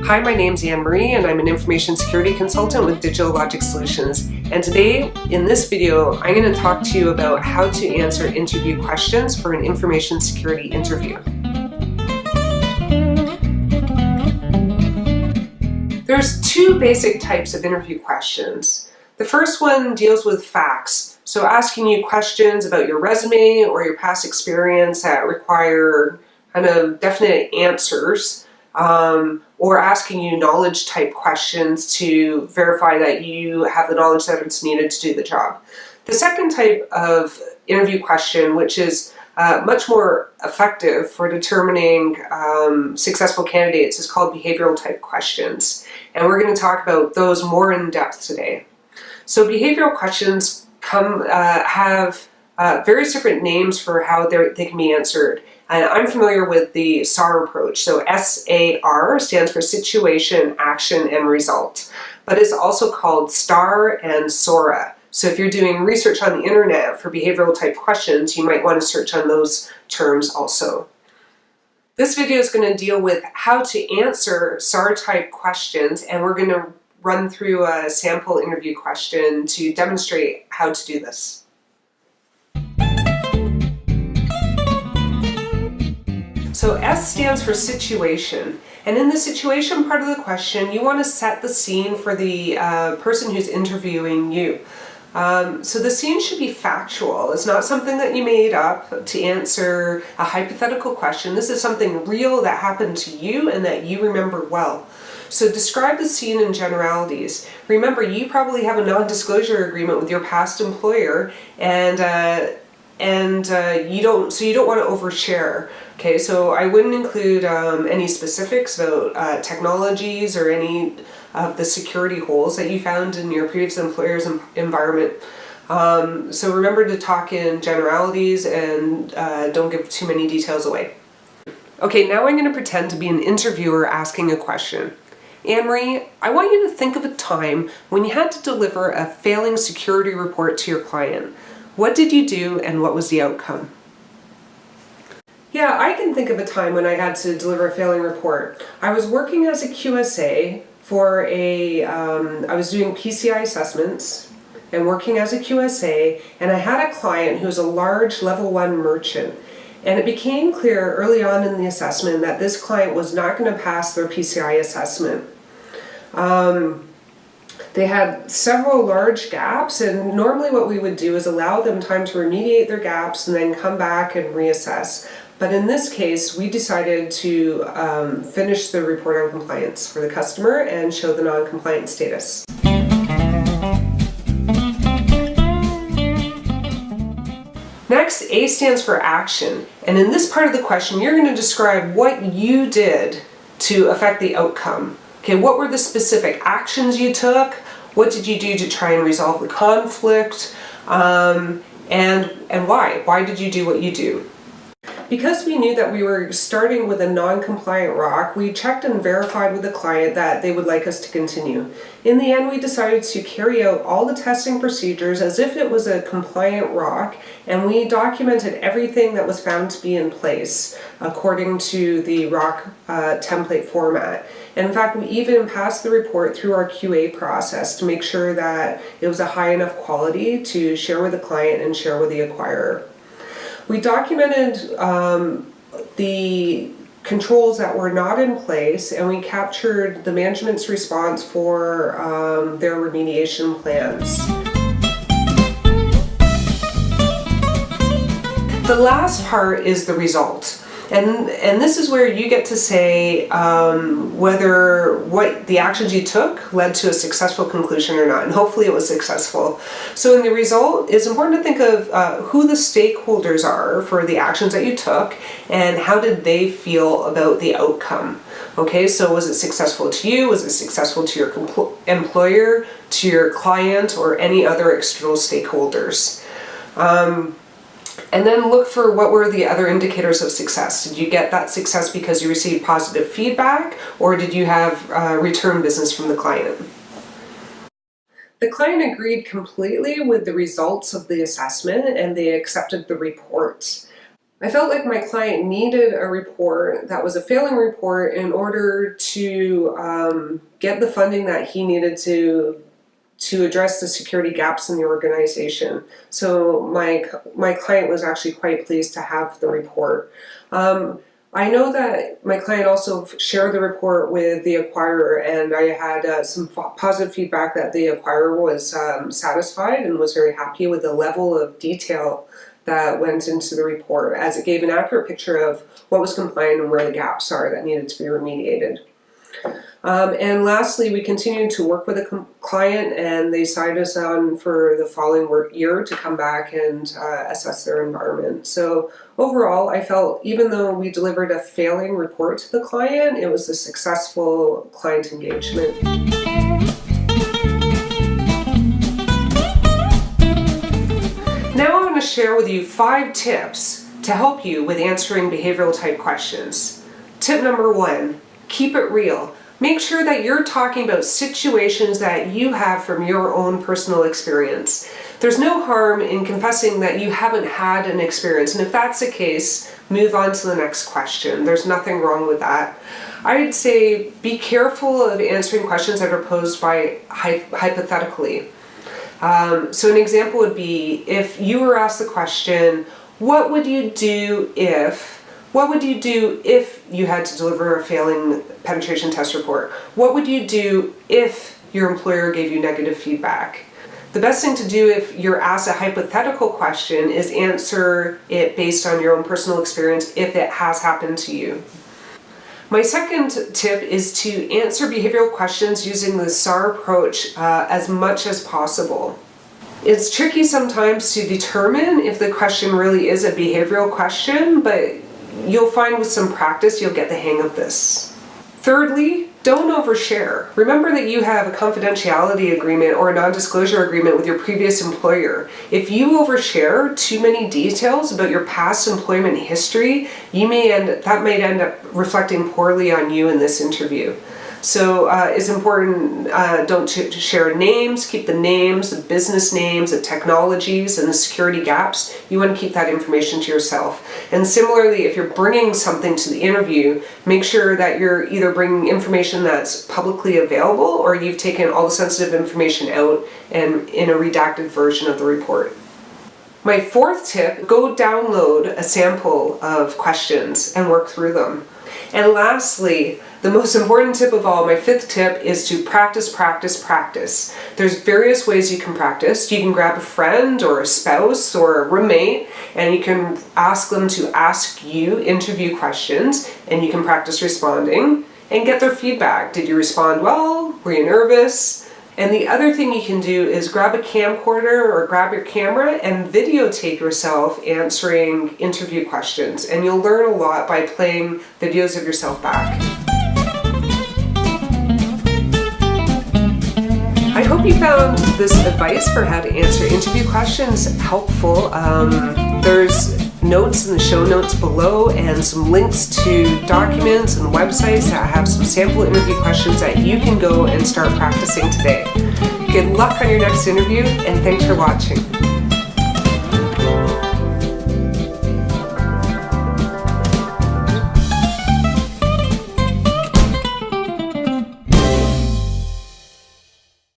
Hi, my name's Anne-Marie and I'm an information security consultant with Digital Logic Solutions. And today, in this video, I'm going to talk to you about how to answer interview questions for an information security interview. There's two basic types of interview questions. The first one deals with facts, so asking you questions about your resume or your past experience that require kind of definite answers. Or asking you knowledge type questions to verify that you have the knowledge that it's needed to do the job. The second type of interview question, which is much more effective for determining successful candidates, is called behavioral type questions. And we're going to talk about those more in depth today. So behavioral questions have various different names for how they can be answered. And I'm familiar with the SAR approach. So SAR stands for situation, action, and result. But it's also called STAR and SORA. So if you're doing research on the internet for behavioral type questions, you might want to search on those terms also. This video is going to deal with how to answer SAR type questions, and we're going to run through a sample interview question to demonstrate how to do this. So S stands for situation, and in the situation part of the question, you want to set the scene for the person who's interviewing you. So the scene should be factual. It's not something that you made up to answer a hypothetical question. This is something real that happened to you and that you remember well. So describe the scene in generalities. Remember, you probably have a non-disclosure agreement with your past employer, and you don't want to overshare. Okay, so I wouldn't include any specifics about technologies or any of the security holes that you found in your previous employer's environment. So remember to talk in generalities and don't give too many details away. Okay, now I'm going to pretend to be an interviewer asking a question. Anne-Marie, I want you to think of a time when you had to deliver a failing security report to your client. What did you do and what was the outcome? Yeah, I can think of a time when I had to deliver a failing report. I was working as a QSA for I was doing PCI assessments and working as a QSA, and I had a client who was a large level 1 merchant. And it became clear early on in the assessment that this client was not going to pass their PCI assessment. They had several large gaps, and normally what we would do is allow them time to remediate their gaps and then come back and reassess. But in this case, we decided to finish the report on compliance for the customer and show the non-compliant status. Next, A stands for action. And in this part of the question, you're going to describe what you did to affect the outcome. Okay, what were the specific actions you took? What did you do to try and resolve the conflict? And why? Why did you do what you do? Because we knew that we were starting with a non-compliant ROC, we checked and verified with the client that they would like us to continue. In the end, we decided to carry out all the testing procedures as if it was a compliant ROC, and we documented everything that was found to be in place according to the ROC template format. And in fact, we even passed the report through our QA process to make sure that it was a high enough quality to share with the client and share with the acquirer. We documented the controls that were not in place, and we captured the management's response for their remediation plans. The last part is the result. And this is where you get to say whether what the actions you took led to a successful conclusion or not, and hopefully it was successful. So in the result, it's important to think of who the stakeholders are for the actions that you took and how did they feel about the outcome. Okay, so was it successful to you? Was it successful to your employer, to your client, or any other external stakeholders? And then look for what were the other indicators of success. Did you get that success because you received positive feedback, or did you have return business from the client? The client agreed completely with the results of the assessment and they accepted the report. I felt like my client needed a report that was a failing report in order to get the funding that he needed to address the security gaps in the organization. So my client was actually quite pleased to have the report. I know that my client also shared the report with the acquirer, and I had some positive feedback that the acquirer was satisfied and was very happy with the level of detail that went into the report, as it gave an accurate picture of what was compliant and where the gaps are that needed to be remediated. And lastly, we continued to work with the client, and they signed us on for the following year to come back and assess their environment. So overall, I felt even though we delivered a failing report to the client, it was a successful client engagement. Now I'm going to share with you 5 tips to help you with answering behavioral type questions. Tip number 1, keep it real. Make sure that you're talking about situations that you have from your own personal experience. There's no harm in confessing that you haven't had an experience, and if that's the case, move on to the next question. There's nothing wrong with that. I'd say be careful of answering questions that are posed by hypothetically. So an example would be if you were asked the question, what would you do if you had to deliver a failing penetration test report? What would you do if your employer gave you negative feedback? The best thing to do if you're asked a hypothetical question is answer it based on your own personal experience if it has happened to you. My second tip is to answer behavioral questions using the SAR approach as much as possible. It's tricky sometimes to determine if the question really is a behavioral question, but you'll find with some practice you'll get the hang of this. Thirdly, don't overshare. Remember that you have a confidentiality agreement or a non-disclosure agreement with your previous employer. If you overshare too many details about your past employment history, that might end up reflecting poorly on you in this interview. So it's important, don't share names, keep the names, the business names, the technologies, and the security gaps. You want to keep that information to yourself. And similarly, if you're bringing something to the interview, make sure that you're either bringing information that's publicly available or you've taken all the sensitive information out and in a redacted version of the report. My fourth tip, go download a sample of questions and work through them. And lastly, the most important tip of all, my fifth tip, is to practice, practice, practice. There's various ways you can practice. You can grab a friend or a spouse or a roommate, and you can ask them to ask you interview questions, and you can practice responding and get their feedback. Did you respond well? Were you nervous? And the other thing you can do is grab a camcorder or grab your camera and videotape yourself answering interview questions. And you'll learn a lot by playing videos of yourself back. I hope you found this advice for how to answer interview questions helpful. There's notes in the show notes below and some links to documents and websites that have some sample interview questions that you can go and start practicing today. Good luck on your next interview, and thanks for watching.